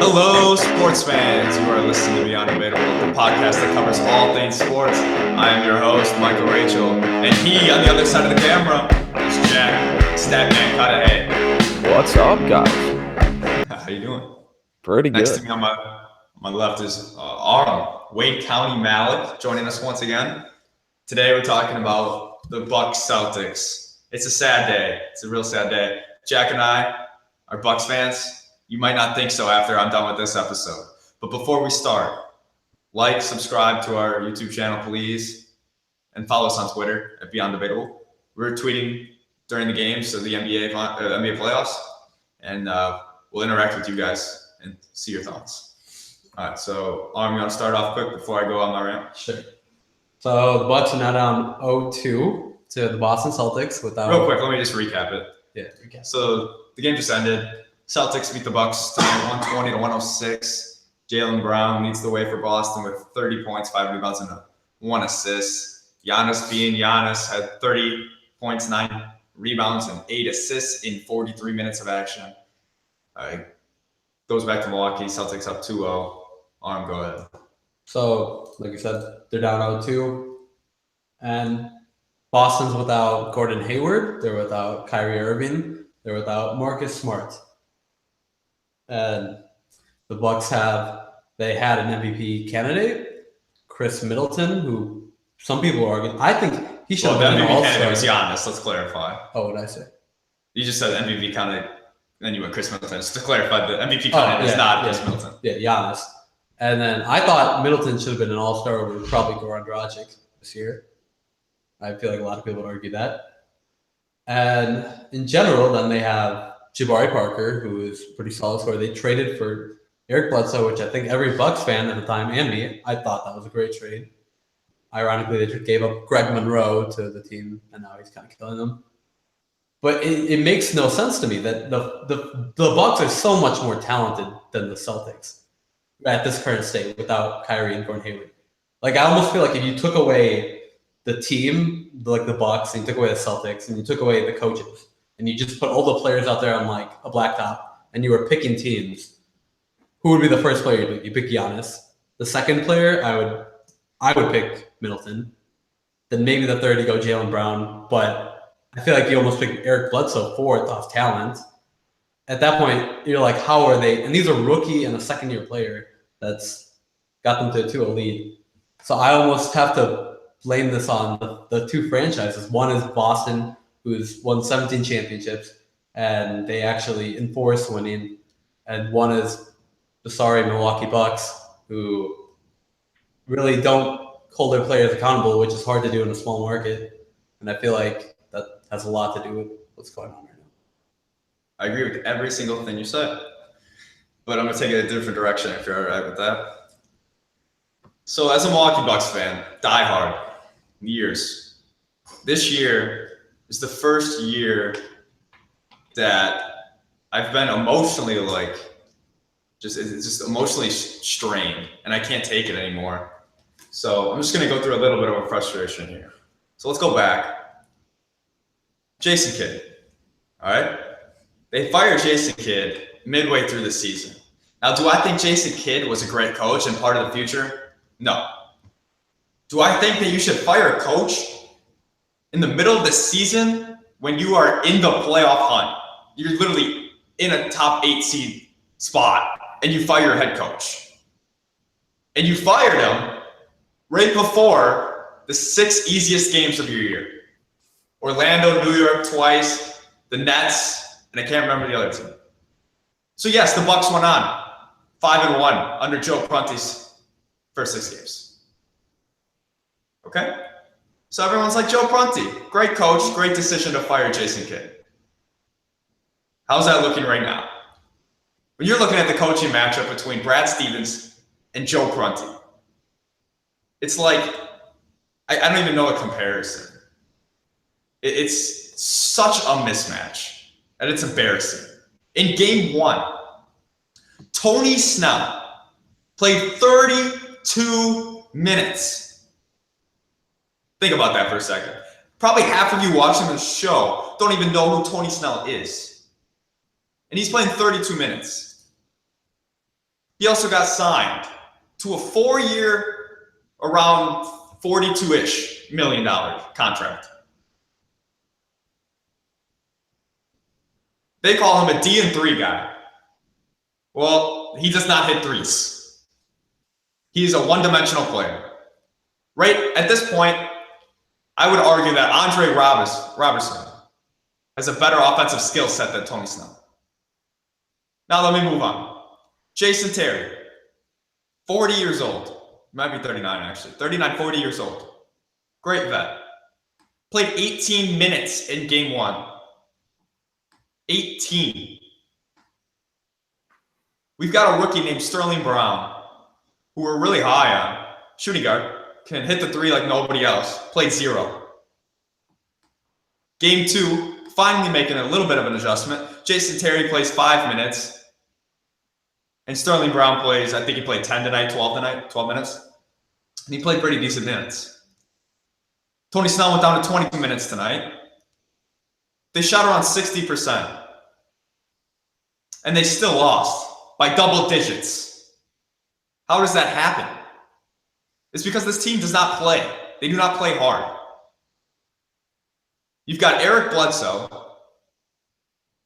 Hello, sports fans. You are listening to Beyond Debatable, the podcast that covers all things sports. I am your host, Michael Rachel, and he, on the other side of the camera, is Jack, Statman Cudahy. What's up, guys? How you doing? Pretty Next good. to me on my left is Wade County Malik, joining us once again. Today we're talking about the Bucks Celtics. It's a sad day. It's a real sad day. Jack and I are Bucks fans. You might not think so after I'm done with this episode. But before we start, like, subscribe to our YouTube channel, please, and follow us on Twitter at Beyond Debatable. We're tweeting during the games of the NBA playoffs, and we'll interact with you guys and see your thoughts. All right, so Arm, you want to start off quick before I go on my rant? Sure. So the Bucks are now down 0-2 to the Boston Celtics without. Real quick, let me just recap it. Yeah, recap. So the game just ended. Celtics beat the Bucks tonight, 120-106. Jaylen Brown leads the way for Boston with 30 points, 5 rebounds, and 1 assist. Giannis being Giannis had 30 points, 9 rebounds, and 8 assists in 43 minutes of action. Goes back to Milwaukee. Celtics up 2-0. Arm, go ahead. So, like you said, they're down 0-2. And Boston's without Gordon Hayward. They're without Kyrie Irving. They're without Marcus Smart. And the Bucks had an MVP candidate, Chris Middleton, who some people are arguing. I think he should have been an All-Star. All-Star. It was Giannis. Let's clarify. Oh, what did I say? You just said MVP candidate, then you went Chris Middleton. Just to clarify, the MVP candidate is not Chris Middleton. Yeah, Giannis. And then I thought Middleton should have been an All-Star over probably Goran Dragic this year. I feel like a lot of people would argue that. And in general, then they have Jabari Parker, who is pretty solid scorer. They traded for Eric Bledsoe, which I think every Bucks fan at the time, and me, I thought that was a great trade. Ironically, they gave up Greg Monroe to the team, and now he's kind of killing them. But it makes no sense to me that the Bucks are so much more talented than the Celtics at this current state without Kyrie and Gordon Hayward. Like, I almost feel like if you took away the team, like the Bucks, and you took away the Celtics, and you took away the coaches, and you just put all the players out there on like a blacktop, and you were picking teams, who would be the first player you pick? You pick Giannis. The second player, I would pick Middleton. Then maybe the third, you go Jaylen Brown. But I feel like you almost pick Eric Bledsoe fourth off talent. At that point, you're like, how are they? And these are rookie and a second-year player that's got them to a 2-0 lead. So I almost have to blame this on the two franchises. One is Boston, who's won 17 championships, and they actually enforce winning. And one is the sorry Milwaukee Bucks, who really don't hold their players accountable, which is hard to do in a small market. And I feel like that has a lot to do with what's going on right now. I agree with every single thing you said, but I'm going to take it a different direction if you're all right with that. So as a Milwaukee Bucks fan, diehard, years, this year is the first year that I've been emotionally just emotionally strained, and I can't take it anymore. So I'm just going to go through a little bit of a frustration here. So let's go back. Jason Kidd, all right? They fired Jason Kidd midway through the season. Now, do I think Jason Kidd was a great coach and part of the future? No. Do I think that you should fire a coach in the middle of the season when you are in the playoff hunt? You're literally in a top 8 seed spot, and you fire your head coach. And you fired him right before the 6 easiest games of your year. Orlando, New York twice, the Nets, and I can't remember the other team. So yes, the Bucks went on 5-1 under Joe Prunty's first 6 games. Okay? So everyone's like, Joe Prunty, great coach, great decision to fire Jason Kidd. How's that looking right now? When you're looking at the coaching matchup between Brad Stevens and Joe Prunty, it's like, I don't even know a comparison. It's such a mismatch that it's embarrassing. In game 1, Tony Snell played 32 minutes. Think about that for a second. Probably half of you watching the show don't even know who Tony Snell is. And he's playing 32 minutes. He also got signed to a 4-year, around $42-ish million contract. They call him a D&3 guy. Well, he does not hit threes. He's a one-dimensional player. Right at this point, I would argue that Andre Robertson has a better offensive skill set than Tony Snell. Now let me move on. Jason Terry, 40 years old. Might be 39, actually. 39, 40 years old. Great vet. Played 18 minutes in game 1. 18. We've got a rookie named Sterling Brown, who we're really high on. Shooting guard. Can hit the three like nobody else. Played 0. Game 2, finally making a little bit of an adjustment. Jason Terry plays 5 minutes. And Sterling Brown plays, I think he played 10 tonight, 12 minutes. And he played pretty decent minutes. Tony Snell went down to 22 minutes tonight. They shot around 60%. And they still lost by double digits. How does that happen? It's because this team does not play. They do not play hard. You've got Eric Bledsoe,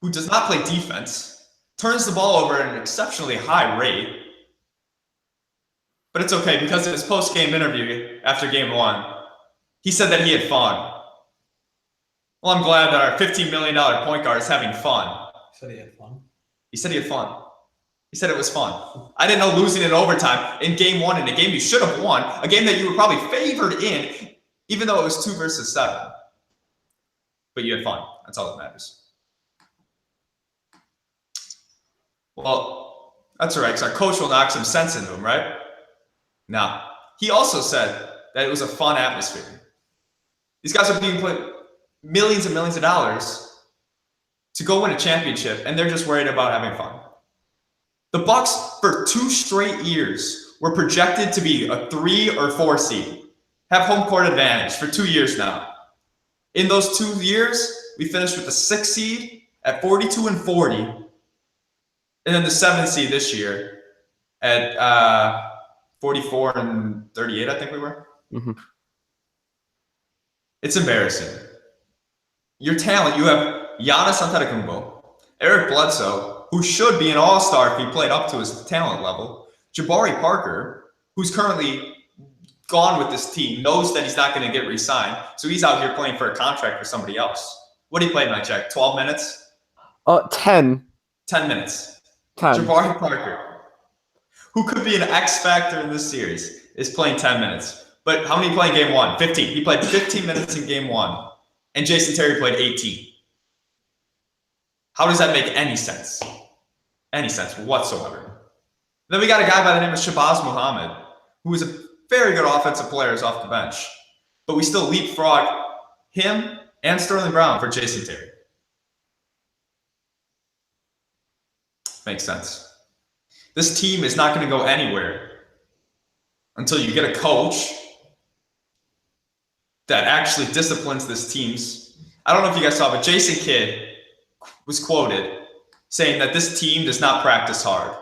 who does not play defense, turns the ball over at an exceptionally high rate. But it's okay, because in his post-game interview after game 1, he said that he had fun. Well, I'm glad that our $15 million point guard is having fun. Said he had fun. He said he had fun. He said it was fun. I didn't know losing in overtime in game 1, in a game you should have won, a game that you were probably favored in, even though it was 2 versus 7. But you had fun. That's all that matters. Well, that's all right, because our coach will knock some sense into him, right? No. He also said that it was a fun atmosphere. These guys are being paid millions and millions of dollars to go win a championship, and they're just worried about having fun. The Bucks, for 2 straight years, were projected to be a 3 or 4 seed, have home court advantage for 2 years now. In those 2 years, we finished with the 6th seed at 42-40, and then the 7th seed this year at 44-38, I think we were. Mm-hmm. It's embarrassing. Your talent, you have Giannis Antetokounmpo, Eric Bledsoe, who should be an all-star if he played up to his talent level, Jabari Parker, who's currently gone with this team, knows that he's not going to get re-signed, so he's out here playing for a contract for somebody else. What did he play tonight, Jack? 12 minutes? 10. 10 minutes. 10. Jabari Parker, who could be an X factor in this series, is playing 10 minutes. But how many he played in game 1? 15. He played 15 minutes in game 1. And Jason Terry played 18. How does that make any sense? Any sense whatsoever. Then we got a guy by the name of Shabazz Muhammad, who is a very good offensive player off the bench. But we still leapfrog him and Sterling Brown for Jason Terry. Makes sense. This team is not going to go anywhere until you get a coach that actually disciplines this team's. I don't know if you guys saw, but Jason Kidd was quoted saying that this team does not practice hard.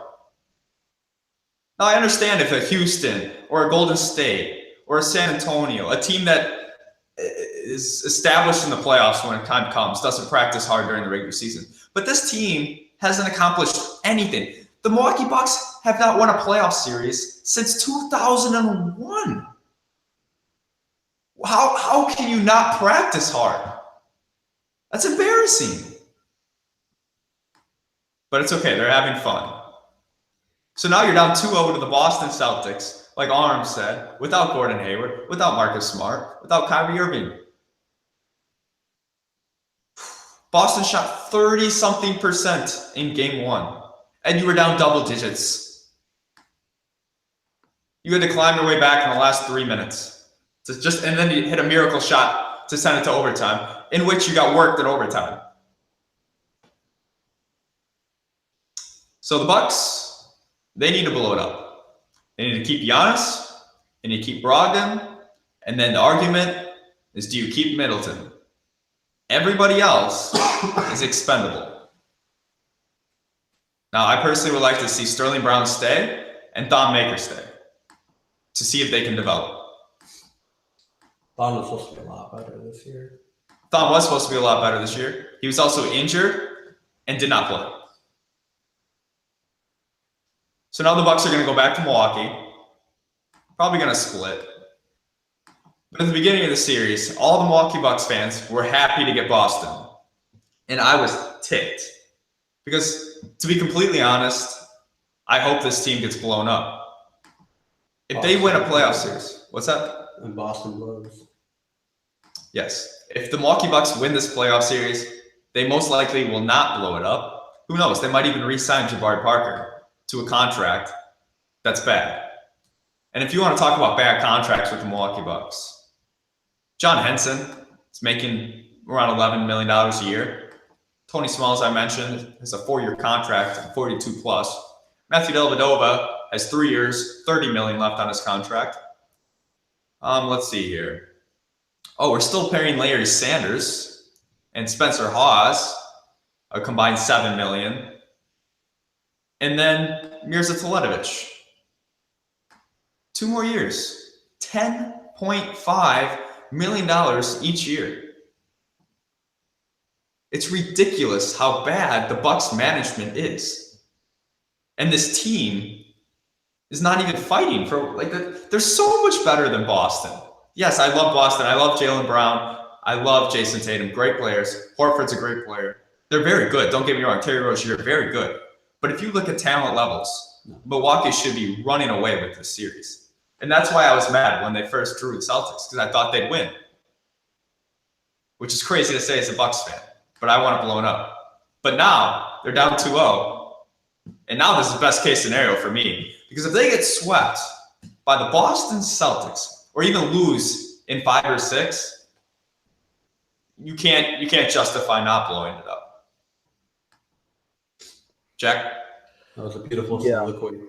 Now, I understand if a Houston or a Golden State or a San Antonio, a team that is established in the playoffs when time comes, doesn't practice hard during the regular season. But this team hasn't accomplished anything. The Milwaukee Bucks have not won a playoff series since 2001. How can you not practice hard? That's embarrassing. But it's okay. They're having fun. So now you're down 2-0 to the Boston Celtics, like Arm said, without Gordon Hayward, without Marcus Smart, without Kyrie Irving. Boston shot 30-something% in game 1, and you were down double digits. You had to climb your way back in the last 3 minutes. And then you hit a miracle shot to send it to overtime, in which you got worked in overtime. So the Bucks, they need to blow it up. They need to keep Giannis, they need to keep Brogdon, and then the argument is, do you keep Middleton? Everybody else is expendable. Now, I personally would like to see Sterling Brown stay and Thon Maker stay to see if they can develop. Thon was supposed to be a lot better this year. Thon was supposed to be a lot better this year. He was also injured and did not play. So now the Bucks are going to go back to Milwaukee. Probably going to split. But at the beginning of the series, all the Milwaukee Bucks fans were happy to get Boston. And I was ticked. Because, to be completely honest, I hope this team gets blown up. If they win a playoff series, what's that? And Boston blows. Yes. If the Milwaukee Bucks win this playoff series, they most likely will not blow it up. Who knows? They might even re-sign Jabari Parker to a contract that's bad. And if you want to talk about bad contracts with the Milwaukee Bucks, John Henson is making around $11 million a year. Tony Smalls, I mentioned, has a 4-year contract, 42 plus. Matthew Dellavedova has 3 years, $30 million left on his contract. Let's see here. Oh, we're still paying Larry Sanders and Spencer Hawes a combined $7 million. And then Mirza Teletovic. 2 more years. $10.5 million each year. It's ridiculous how bad the Bucks management is. And this team is not even fighting for they're so much better than Boston. Yes, I love Boston. I love Jaylen Brown. I love Jason Tatum. Great players. Horford's a great player. They're very good. Don't get me wrong. Terry Rozier, very good. But if you look at talent levels, Milwaukee should be running away with this series. And that's why I was mad when they first drew the Celtics, because I thought they'd win. Which is crazy to say as a Bucks fan, but I want it blown up. But now they're down 2-0. And now this is the best case scenario for me. Because if they get swept by the Boston Celtics, or even lose in 5 or 6, you can't justify not blowing it up. Jack? That was a beautiful soliloquy.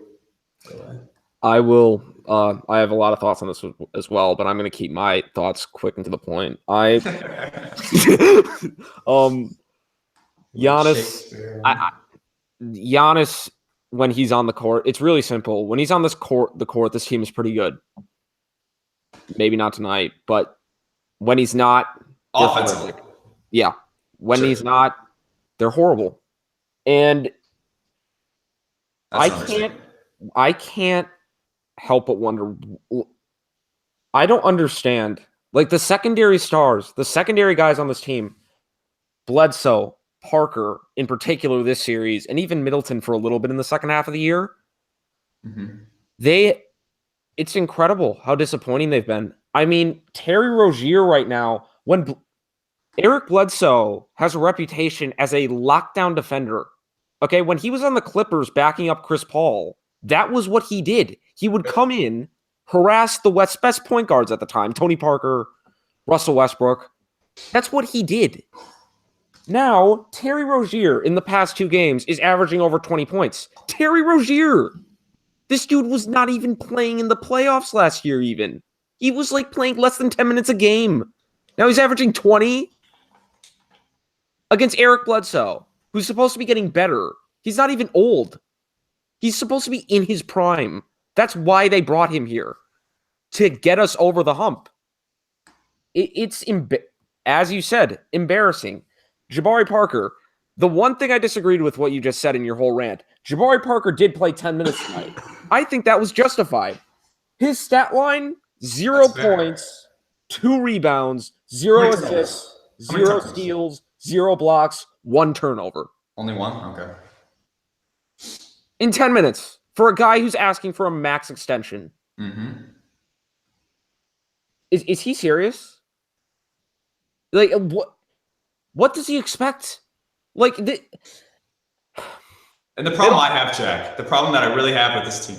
I will. I have a lot of thoughts on this as well, but I'm going to keep my thoughts quick and to the point. Giannis, when he's on the court, it's really simple. When he's on the court, this team is pretty good. Maybe not tonight, but when he's not, offensively, yeah. When he's not, they're horrible, and I can't help but wonder. I don't understand. Like the secondary stars, the secondary guys on this team, Bledsoe, Parker in particular this series, and even Middleton for a little bit in the second half of the year. Mm-hmm. It's incredible how disappointing they've been. I mean, Terry Rozier right now, when Eric Bledsoe has a reputation as a lockdown defender. Okay, when he was on the Clippers backing up Chris Paul, that was what he did. He would come in, harass the best point guards at the time, Tony Parker, Russell Westbrook. That's what he did. Now, Terry Rozier in the past 2 games is averaging over 20 points. Terry Rozier! This dude was not even playing in the playoffs last year even. He was like playing less than 10 minutes a game. Now he's averaging 20 against Eric Bledsoe, who's supposed to be getting better. He's not even old. He's supposed to be in his prime. That's why they brought him here, to get us over the hump. It's as you said, embarrassing. Jabari Parker, the one thing I disagreed with what you just said in your whole rant, Jabari Parker did play 10 minutes tonight. I think that was justified. His stat line, 0 points, 2 rebounds, 0 assists, 0 steals, 0 blocks, 1 turnover. Only 1? Okay. In 10 minutes for a guy who's asking for a max extension. Mm-hmm. Is he serious? Like, what does he expect? Like, and the problem I have, Jack, the problem that I really have with this team,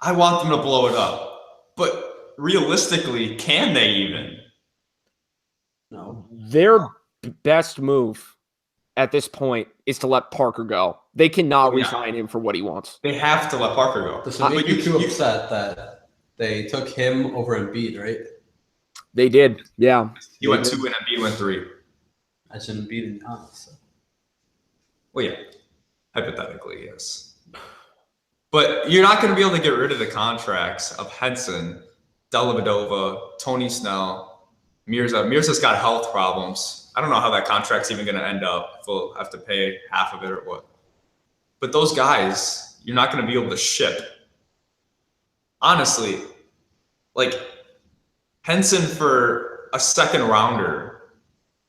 I want them to blow it up. But realistically, can they even? No. Their best move at this point is to let Parker go. They cannot re-sign him for what he wants. They have to let Parker go. Does it make you too upset that they took him over Embiid, right? They did, yeah. He went 2 and Embiid went 3. I shouldn't beat him, honestly. Well, yeah. Hypothetically, yes. But you're not going to be able to get rid of the contracts of Henson, Dellavedova, Tony Snell, Mirza. Mirza's got health problems. I don't know how that contract's even going to end up. If we'll have to pay half of it or what. But those guys, you're not going to be able to ship. Honestly, like Henson for a second rounder,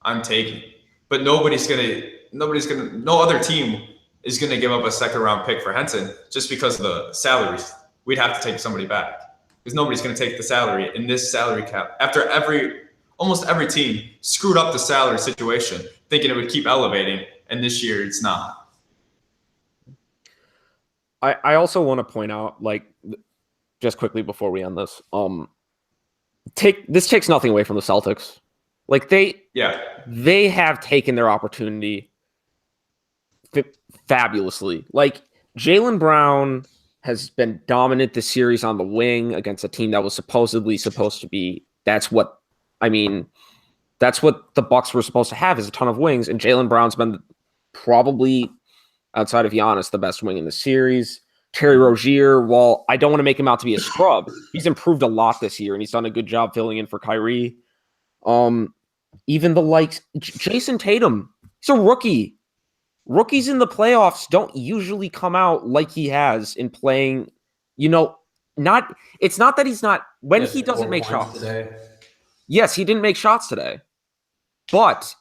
I'm taking. But no other team is going to give up a second round pick for Henson just because of the salaries. We'd have to take somebody back because nobody's going to take the salary in this salary cap after almost every team screwed up the salary situation thinking it would keep elevating. And this year it's not. I also want to point out, like, just quickly before we end this, this takes nothing away from the Celtics. Like they have taken their opportunity fabulously. Like Jaylen Brown has been dominant this series on the wing against a team that was supposedly supposed to be. That's what the Bucks were supposed to have, is a ton of wings, and Jaylen Brown's been probably, outside of Giannis, the best wing in the series. Terry Rozier, while I don't want to make him out to be a scrub, he's improved a lot this year, and he's done a good job filling in for Kyrie. Even the likes Jason Tatum, he's a rookie. Rookies in the playoffs don't usually come out like he has in playing. It's not that he's not when he doesn't make shots today. Yes, he didn't make shots today, but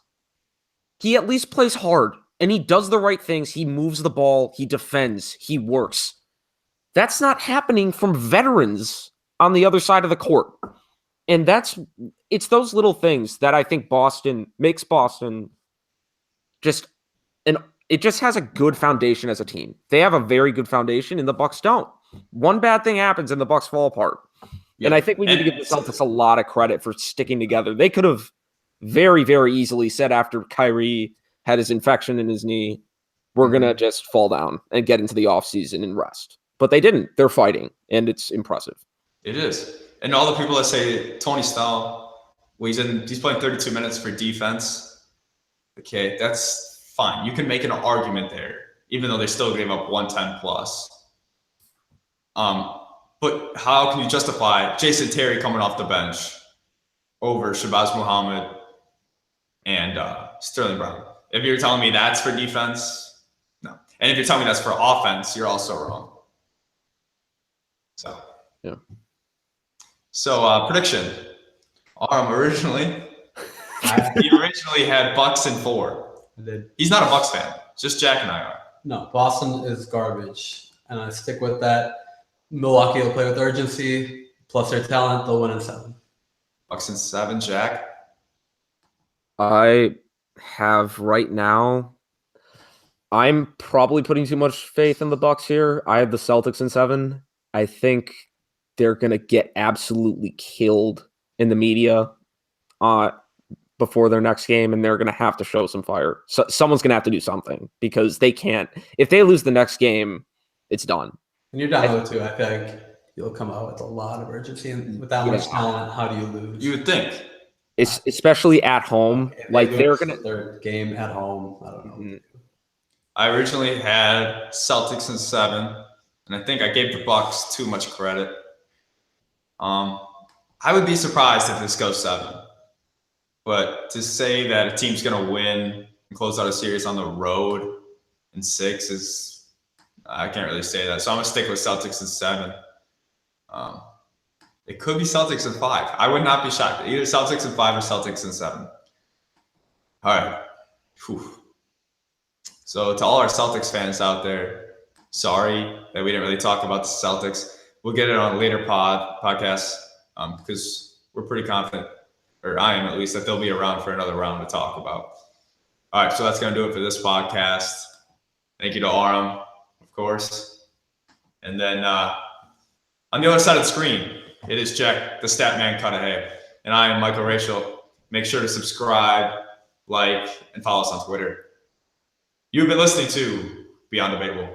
he at least plays hard and he does the right things. He moves the ball, he defends, he works. That's not happening from veterans on the other side of the court. And it's those little things that I think makes Boston it just has a good foundation as a team. They have a very good foundation and the Bucks don't. One bad thing happens and the Bucks fall apart. Yep. And I think we need to give the Celtics a lot of credit for sticking together. They could have very, very easily said after Kyrie had his infection in his knee, we're going to just fall down and get into the offseason and rest. But they didn't. They're fighting, and it's impressive. It is. And all the people that say Tony Snell, he's playing 32 minutes for defense. Okay, that's fine. You can make an argument there, even though they still gave up 110 plus. But how can you justify Jason Terry coming off the bench over Shabazz Muhammad and Sterling Brown? If you're telling me that's for defense, no. And if you're telling me that's for offense, you're also wrong. So, yeah. So, prediction. Originally had Bucks in 4. He's not a Bucks fan. Just Jack and I are. No, Boston is garbage, and I stick with that. Milwaukee will play with urgency, plus their talent. They'll win in 7. Bucks in 7, Jack. I have right now. I'm probably putting too much faith in the Bucks here. I have the Celtics in 7. I think they're gonna get absolutely killed in the media before their next game, and they're gonna have to show some fire. So someone's gonna have to do something because they can't. If they lose the next game, it's done. And you're down 0-2. I think you'll come out with a lot of urgency, and with that much talent, how do you lose? You would think. It's especially at home. Like they're gonna their game at home. I don't know. I originally had Celtics in 7, and I think I gave the Bucks too much credit. I would be surprised if this goes 7. But to say that a team's going to win and close out a series on the road in 6 is, I can't really say that. So I'm going to stick with Celtics in 7. It could be Celtics in 5. I would not be shocked. Either Celtics in 5 or Celtics in 7. All right. Whew. So to all our Celtics fans out there, sorry that we didn't really talk about the Celtics. We'll get it on a later podcast because we're pretty confident, or I am at least, that they'll be around for another round to talk about. All right, so that's going to do it for this podcast. Thank you to Aram, of course. And then on the other side of the screen, it is Jack, the stat man Cudahy, and I am Michael Rachel. Make sure to subscribe, like, and follow us on Twitter. You've been listening to Beyond Debatable.